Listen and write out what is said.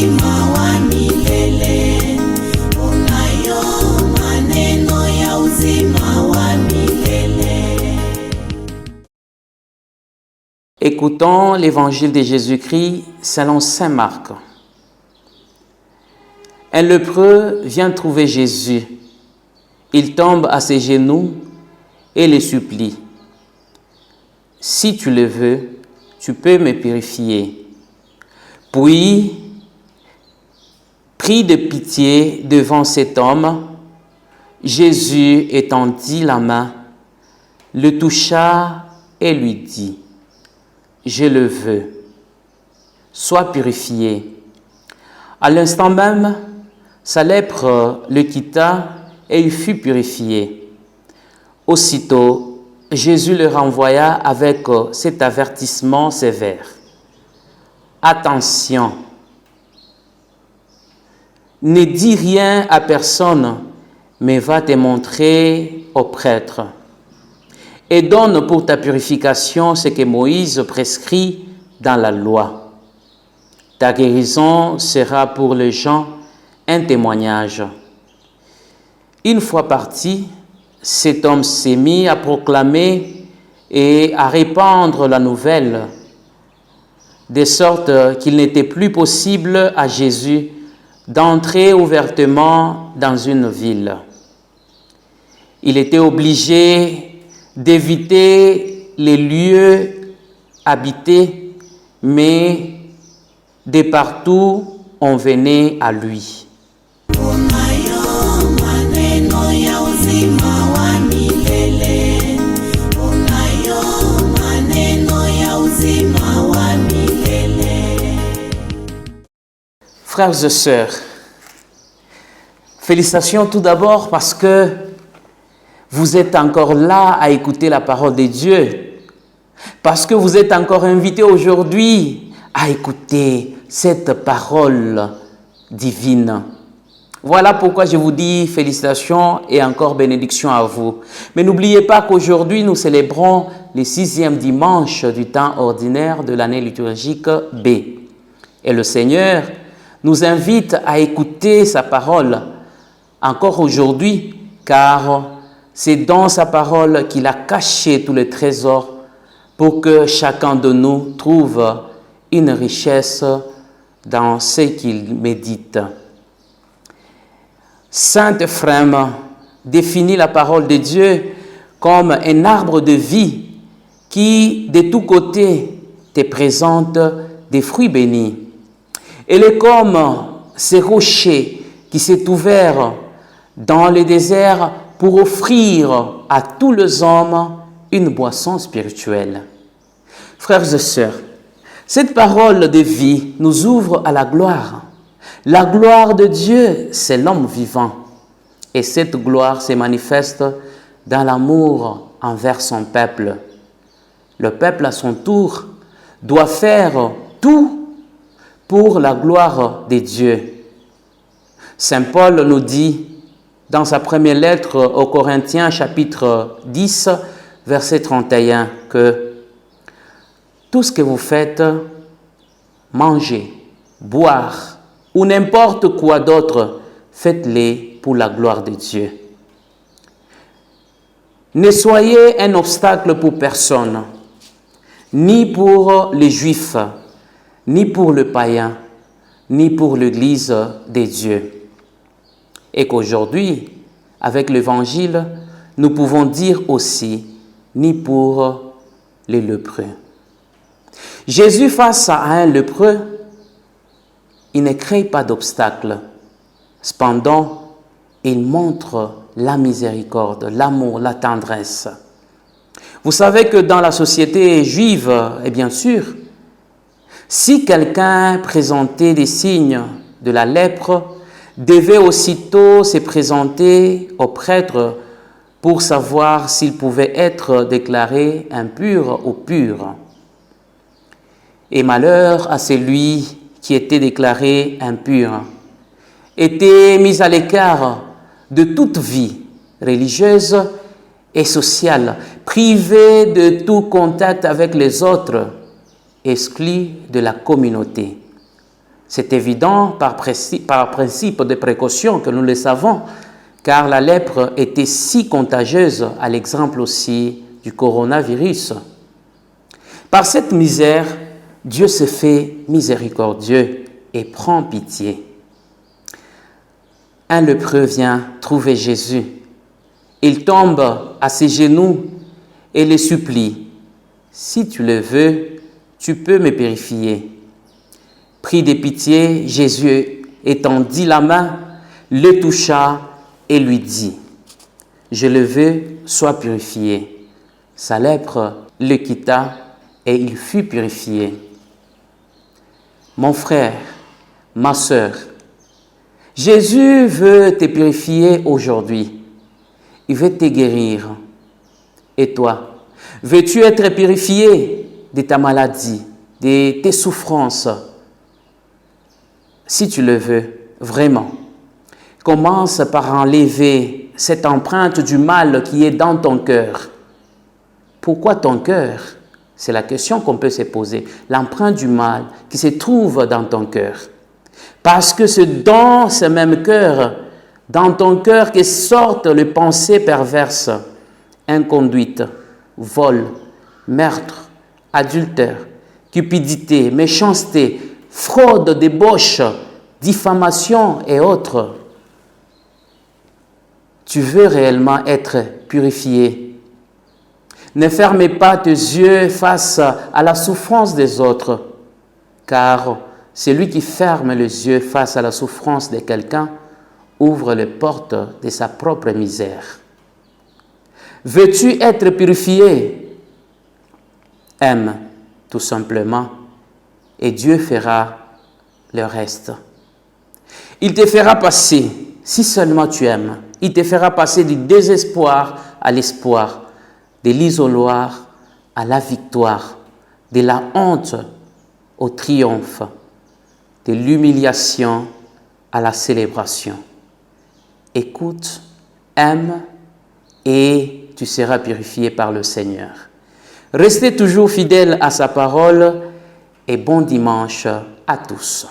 uzima wa milele. Unayo maneno ya uzima wa milele. Écoutons l'évangile de Jésus-Christ selon saint Marc. Un lépreux vient trouver Jésus. Il tombe à ses genoux et le supplie. « Si tu le veux, tu peux me purifier. » Puis, pris de pitié devant cet homme, Jésus étendit la main, le toucha et lui dit « Je le veux, sois purifié. » À l'instant même, sa lèpre le quitta et il fut purifié. Aussitôt, Jésus le renvoya avec cet avertissement sévère. Attention, ne dis rien à personne, mais va te montrer au prêtre. Et donne pour ta purification ce que Moïse prescrit dans la loi. Ta guérison sera pour les gens un témoignage. Une fois parti, cet homme s'est mis à proclamer et à répandre la nouvelle, de sorte qu'il n'était plus possible à Jésus d'entrer ouvertement dans une ville. Il était obligé d'éviter les lieux habités, mais de partout on venait à lui. Frères et sœurs, félicitations tout d'abord parce que vous êtes encore là à écouter la parole de Dieu, parce que vous êtes encore invités aujourd'hui à écouter cette parole divine. Voilà pourquoi je vous dis félicitations et encore bénédictions à vous. Mais n'oubliez pas qu'aujourd'hui nous célébrons le 6e dimanche du temps ordinaire de l'année liturgique B. Et le Seigneur nous invite à écouter sa parole encore aujourd'hui, car c'est dans sa parole qu'il a caché tous les trésors pour que chacun de nous trouve une richesse dans ce qu'il médite. Saint Éphrem définit la parole de Dieu comme un arbre de vie qui, de tous côtés, te présente des fruits bénis. Elle est comme ce rocher qui s'est ouvert dans le désert pour offrir à tous les hommes une boisson spirituelle. Frères et sœurs, cette parole de vie nous ouvre à la gloire. La gloire de Dieu, c'est l'homme vivant. Et cette gloire se manifeste dans l'amour envers son peuple. Le peuple, à son tour, doit faire tout pour la gloire de Dieu. Saint Paul nous dit dans sa première lettre aux Corinthiens, chapitre 10, verset 31, que tout ce que vous faites, manger, boire ou n'importe quoi d'autre, faites-les pour la gloire de Dieu. Ne soyez un obstacle pour personne, ni pour les Juifs, ni pour le païen, ni pour l'Église des dieux. Et qu'aujourd'hui, avec l'Évangile, nous pouvons dire aussi, ni pour les lépreux. Jésus, face à un lépreux, il ne crée pas d'obstacle. Cependant, il montre la miséricorde, l'amour, la tendresse. Vous savez que dans la société juive, et bien sûr, si quelqu'un présentait des signes de la lèpre, devait aussitôt se présenter au prêtre pour savoir s'il pouvait être déclaré impur ou pur. Et malheur à celui qui était déclaré impur, était mis à l'écart de toute vie religieuse et sociale, privé de tout contact avec les autres, exclu de la communauté. C'est évident par principe de précaution que nous le savons, car la lèpre était si contagieuse, à l'exemple aussi du coronavirus. Par cette misère, Dieu se fait miséricordieux et prend pitié. Un lépreux vient trouver Jésus. Il tombe à ses genoux et le supplie. « Si tu le veux, tu peux me purifier. » Pris de pitié, Jésus étendit la main, le toucha et lui dit « Je le veux, sois purifié. » Sa lèpre le quitta et il fut purifié. Mon frère, ma sœur, Jésus veut te purifier aujourd'hui. Il veut te guérir. Et toi, veux-tu être purifié de ta maladie, de tes souffrances? Si tu le veux, vraiment, commence par enlever cette empreinte du mal qui est dans ton cœur. Pourquoi ton cœur? C'est la question qu'on peut se poser. L'empreinte du mal qui se trouve dans ton cœur. Parce que c'est dans ce même cœur, dans ton cœur, que sortent les pensées perverses, inconduite, vol, meurtre, adultère, cupidité, méchanceté, fraude, débauche, diffamation et autres. Tu veux réellement être purifié. Ne ferme pas tes yeux face à la souffrance des autres, car celui qui ferme les yeux face à la souffrance de quelqu'un ouvre les portes de sa propre misère. Veux-tu être purifié? Aime, tout simplement, et Dieu fera le reste. Il te fera passer, si seulement tu aimes, il te fera passer du désespoir à l'espoir, de l'isoloir à la victoire, de la honte au triomphe, de l'humiliation à la célébration. Écoute, aime et tu seras purifié par le Seigneur. Restez toujours fidèles à sa parole et bon dimanche à tous.